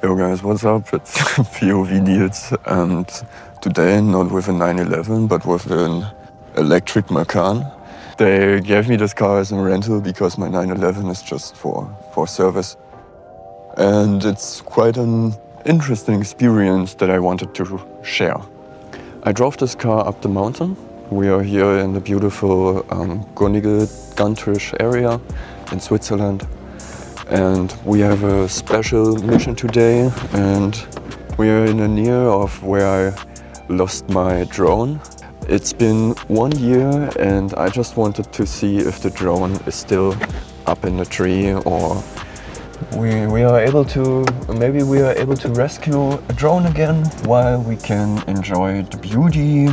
Yo guys, what's up? It's POV Nils, and today not with a 911 but with an electric Macan. They gave me this car as a rental because my 911 is just for service. And it's quite an interesting experience that I wanted to share. I drove this car up the mountain. We are here in the beautiful Gantrisch area in Switzerland. And we have a special mission today, and we are in the near of where I lost my drone. It's been 1 year and I just wanted to see if the drone is still up in the tree, or we are able to, maybe we are able to rescue a drone again while we can enjoy the beauty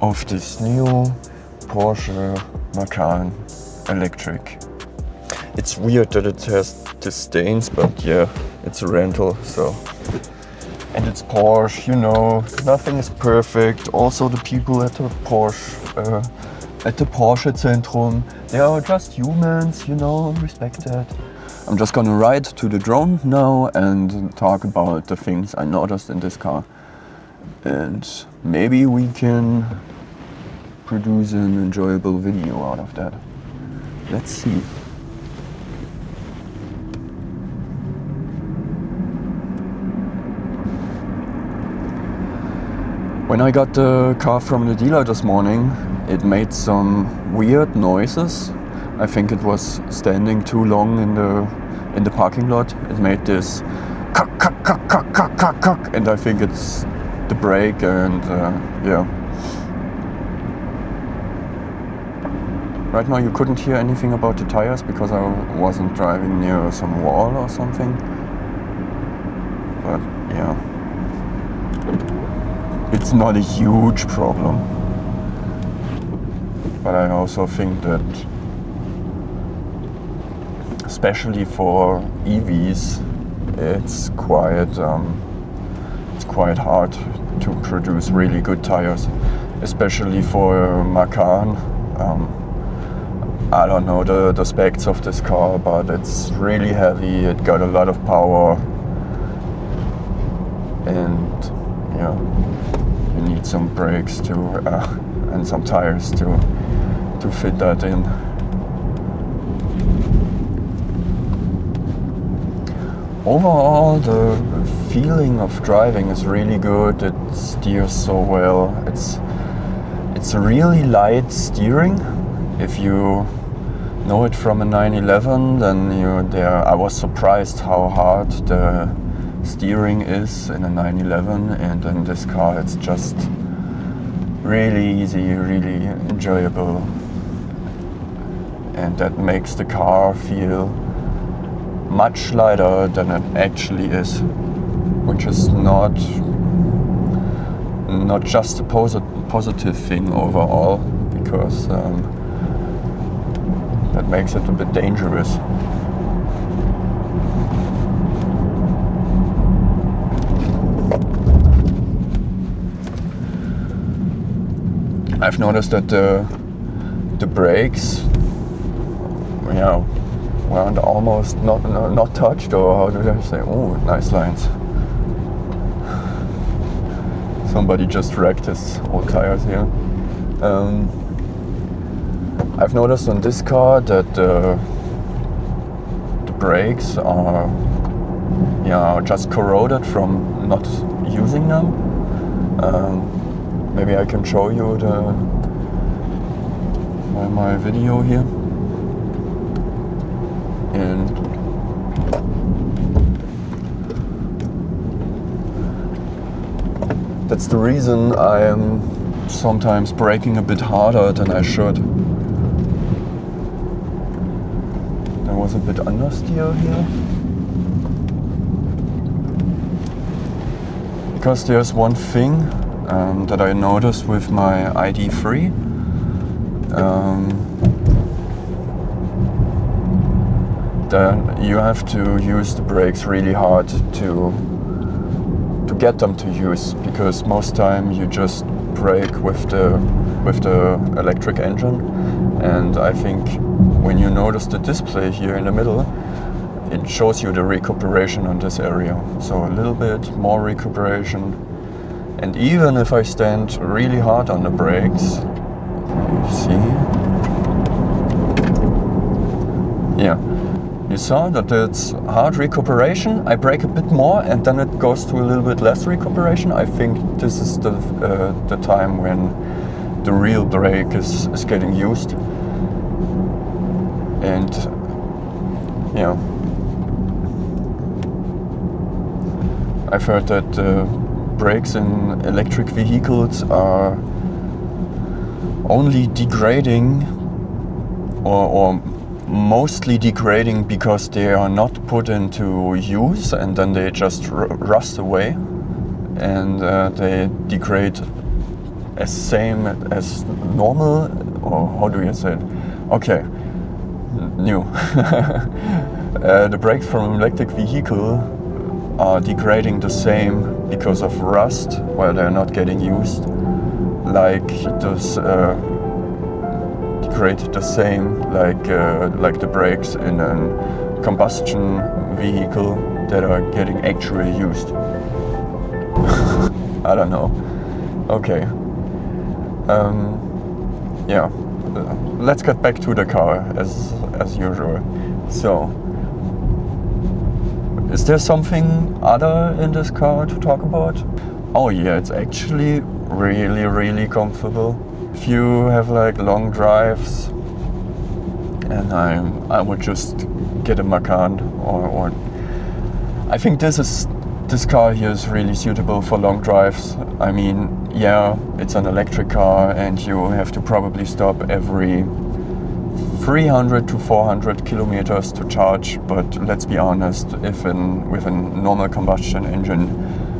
of this new Porsche Macan Electric. It's weird that it has the stains, but yeah, it's a rental, so. And it's Porsche, you know, nothing is perfect. Also the people at the Porsche Zentrum, they are just humans, you know, respect that. I'm just gonna ride to the drone now and talk about the things I noticed in this car. And maybe we can produce an enjoyable video out of that. Let's see. When I got the car from the dealer this morning, it made some weird noises. I think it was standing too long in the parking lot. It made this cuck, cuck, cuck, cuck, cuck, cuck, cuck, and I think it's the brake, and yeah. Right now you couldn't hear anything about the tires because I wasn't driving near some wall or something. But yeah. It's not a huge problem, but I also think that, especially for EVs, it's quite hard to produce really good tires, especially for a Macan. I don't know the specs of this car, but it's really heavy. It got a lot of power, and yeah. Need some brakes to and some tires to fit that in. Overall, the feeling of driving is really good. It steers so well. It's a really light steering. If you know it from a 911, then I was surprised how hard the steering is in a 911, and in this car it's just really easy, really enjoyable, and that makes the car feel much lighter than it actually is, which is not just a positive thing overall, because that makes it a bit dangerous. I've noticed that the brakes, weren't almost not touched, or how did I say? Oh, nice lines. Somebody just wrecked his old tires here. I've noticed on this car that the brakes are just corroded from not using them. Maybe I can show you my video here. And that's the reason I am sometimes braking a bit harder than I should. There was a bit understeer here. Because there's one thing that I noticed with my ID3. Then you have to use the brakes really hard to get them to use, because most time you just brake with the electric engine, and I think when you notice the display here in the middle, it shows you the recuperation on this area. So a little bit more recuperation. And even if I stand really hard on the brakes, you see? Yeah. You saw that it's hard recuperation. I brake a bit more and then it goes to a little bit less recuperation. I think this is the time when the real brake is getting used. And yeah, I've heard that brakes in electric vehicles are only degrading or mostly degrading because they are not put into use and then they just rust away, and they degrade as same as normal, or how do you say it? Okay, new. The brakes from an electric vehicle are degrading the same because of rust while they're not getting used, like those degrade the same like the brakes in a combustion vehicle that are getting actually used. I don't know. Okay. Yeah. Let's get back to the car as usual. So, is there something other in this car to talk about? Oh yeah, it's actually really comfortable. If you have like long drives, and I would just get a Macan, or I think this car here is really suitable for long drives. I mean, yeah, it's an electric car and you have to probably stop every 300 to 400 kilometers to charge, but let's be honest, with a normal combustion engine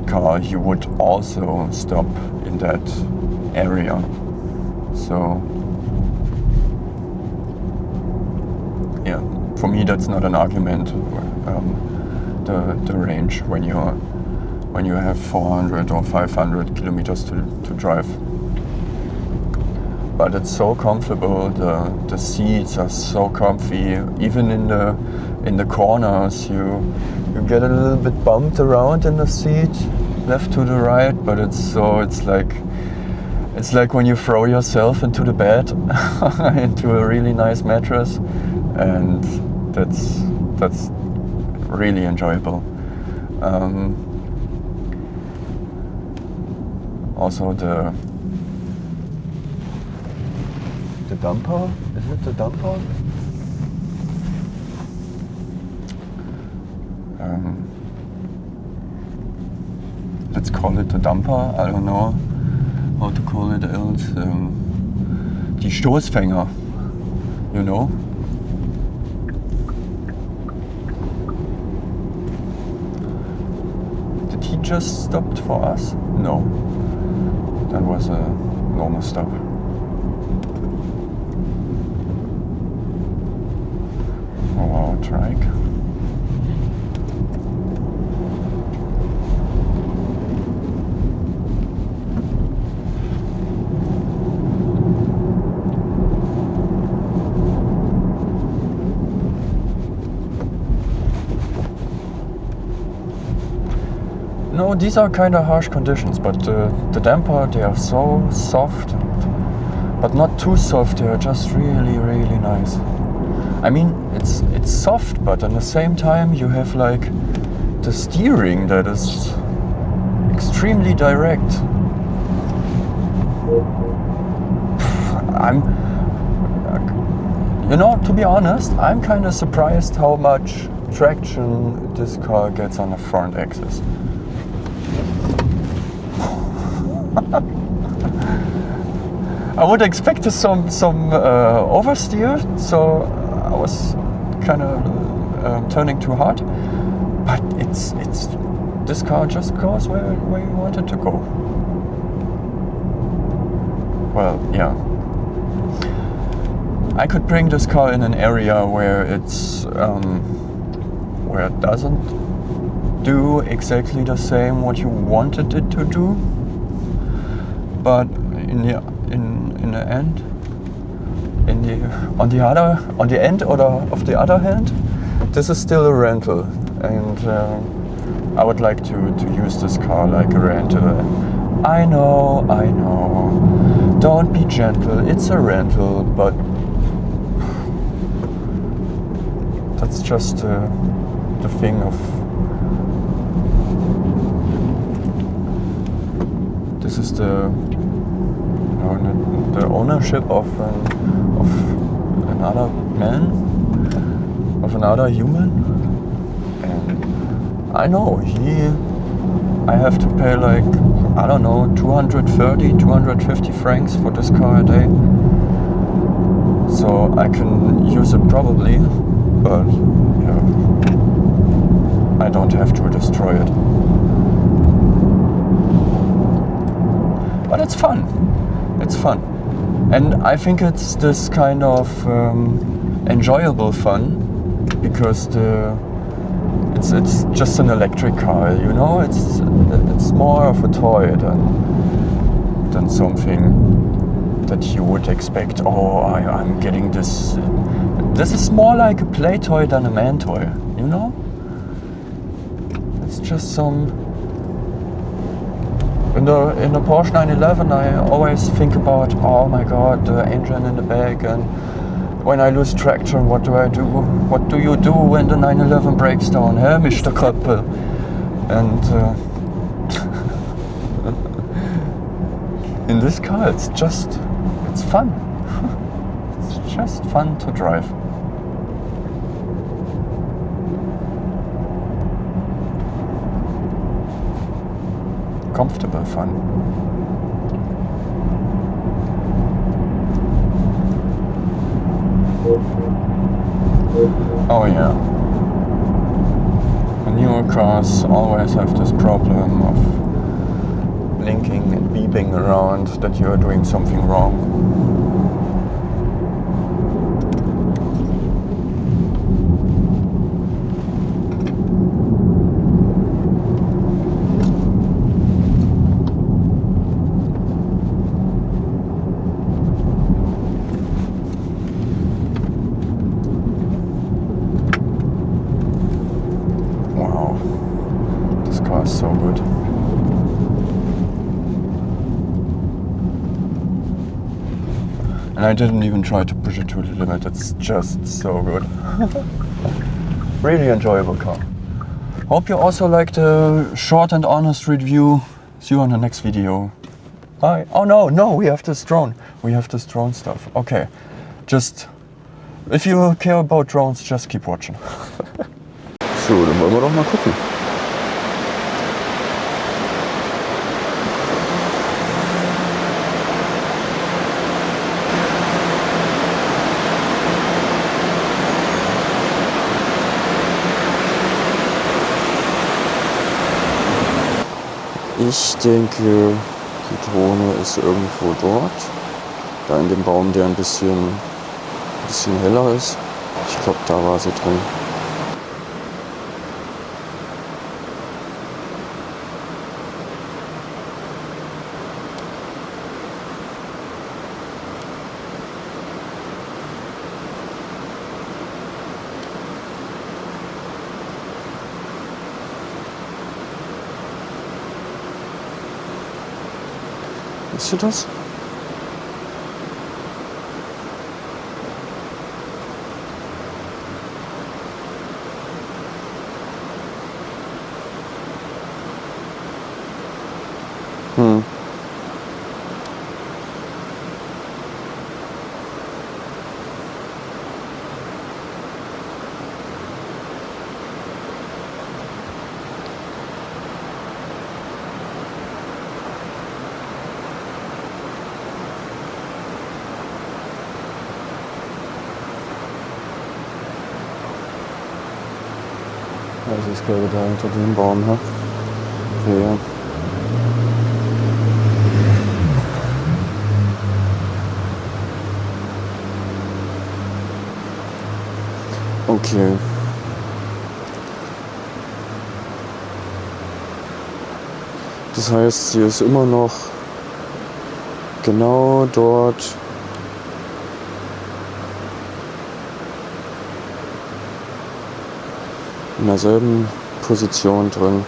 car, you would also stop in that area. So yeah, for me that's not an argument. The range when you have 400 or 500 kilometers to drive. But it's so comfortable. The seats are so comfy. Even in the corners, you get a little bit bumped around in the seat, left to the right. But it's like when you throw yourself into the bed, into a really nice mattress, and that's really enjoyable. Also the dumper, is it the dumper? Let's call it the dumper, I don't know how to call it else. Die Stoßfänger, you know? Did he just stopped for us? No, that was a normal stop. For our trike. No, these are kind of harsh conditions, but the damper, they are so soft, but not too soft. They are just really nice. I mean, it's soft, but at the same time you have like the steering that is extremely direct. To be honest, I'm kind of surprised how much traction this car gets on the front axis. I would expect some oversteer, so I was kind of turning too hard. But it's this car just goes where you want it to go. Well, yeah. I could bring this car in an area where it's where it doesn't do exactly the same what you wanted it to do, but on the other hand, this is still a rental, and I would like to use this car like a rental. I know. Don't be gentle, it's a rental, but that's just the thing of this is the ownership of another man, of another human, and I know I have to pay like, I don't know, 230, 250 francs for this car a day. So I can use it probably, but yeah, I don't have to destroy it. But it's fun. It's fun. And I think it's this kind of enjoyable fun, because it's just an electric car, you know. It's more of a toy than something that you would expect. Oh, I'm getting this. This is more like a play toy than a man toy, you know. It's just some. In the Porsche 911, I always think about, oh my God, the engine in the back, and when I lose traction, what do I do? What do you do when the 911 breaks down, huh, Mr. Köppel? And in this car, it's fun. It's just fun to drive. Comfortable fun. Oh yeah. Newer cars always have this problem of blinking and beeping around that you are doing something wrong. So good. And I didn't even try to push it to the limit. It's just so good. Really enjoyable car. Hope you also liked the short and honest review. See you on the next video. Bye. Oh no, we have this drone. We have this drone stuff. Okay. Just, if you care about drones, just keep watching. So, dann wollen wir doch mal gucken. Ich denke, die Drohne ist irgendwo dort. Da in dem Baum, der ein bisschen heller ist. Ich glaube, da war sie drin. Siehst du das? Also ich glaube da hinter dem Baum, ne? Ja. Okay. Das heißt, sie ist immer noch genau dort. in derselben Position drin.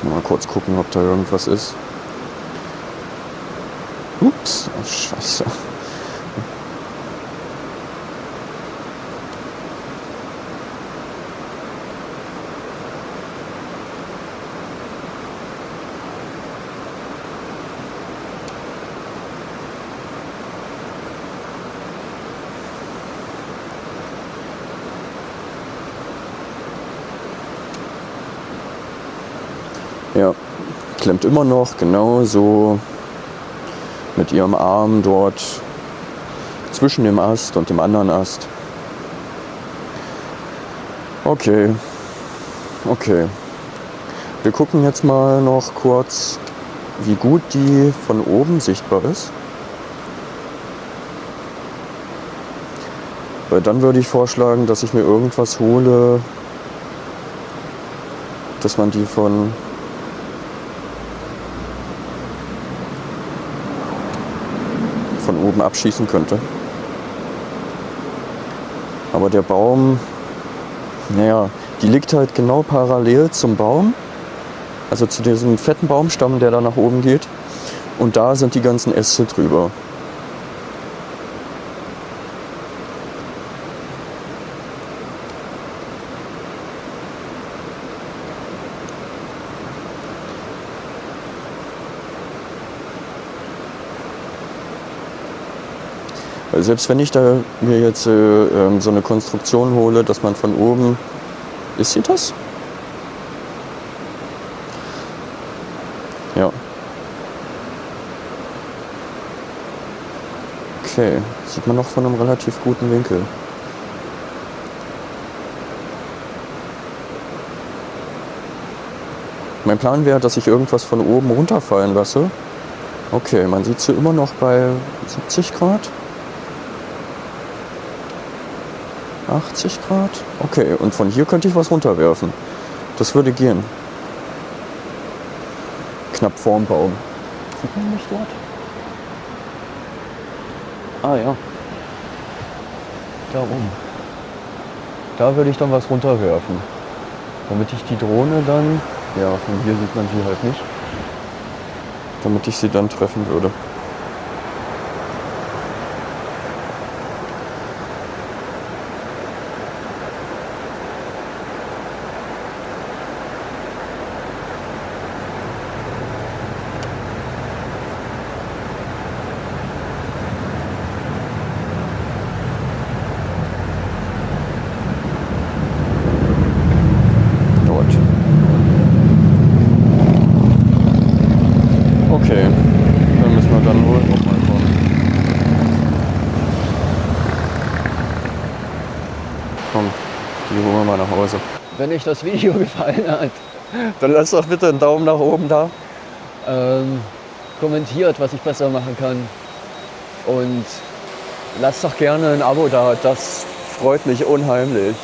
Mal kurz gucken, ob da irgendwas ist. Ups, oh Scheiße. Ja, klemmt immer noch genau so mit ihrem Arm dort zwischen dem Ast und dem anderen Ast. Okay. Wir gucken jetzt mal noch kurz, wie gut die von oben sichtbar ist. Weil dann würde ich vorschlagen, dass ich mir irgendwas hole, dass man die von oben abschießen könnte. Aber der Baum, naja, die liegt halt genau parallel zum Baum, also zu diesem fetten Baumstamm, der da nach oben geht. Und da sind die ganzen Äste drüber. Selbst wenn ich da mir jetzt so eine Konstruktion hole, dass man von oben... Ist sie das? Ja. Okay, sieht man noch von einem relativ guten Winkel. Mein Plan wäre, dass ich irgendwas von oben runterfallen lasse. Okay, man sieht sie immer noch bei 70 Grad. 80 Grad. Okay, und von hier könnte ich was runterwerfen. Das würde gehen. Knapp vorm Baum. Sieht man mich dort? Ah ja. Da oben. Da würde ich dann was runterwerfen. Damit ich die Drohne dann... Ja, von hier sieht man sie halt nicht. Damit ich sie dann treffen würde. Okay, dann müssen wir dann wohl nochmal kommen. Komm, die holen wir mal nach Hause. Wenn euch das Video gefallen hat, dann lasst doch bitte einen Daumen nach oben da. Kommentiert, was ich besser machen kann. Und lasst doch gerne ein Abo da. Das freut mich unheimlich.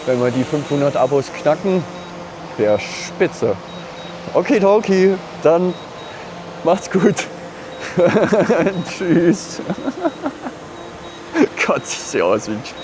Wenn wir die 500 Abos knacken, wäre spitze. Okidoki, dann macht's gut. Tschüss. Gott, sieht aus wie ein Spaß.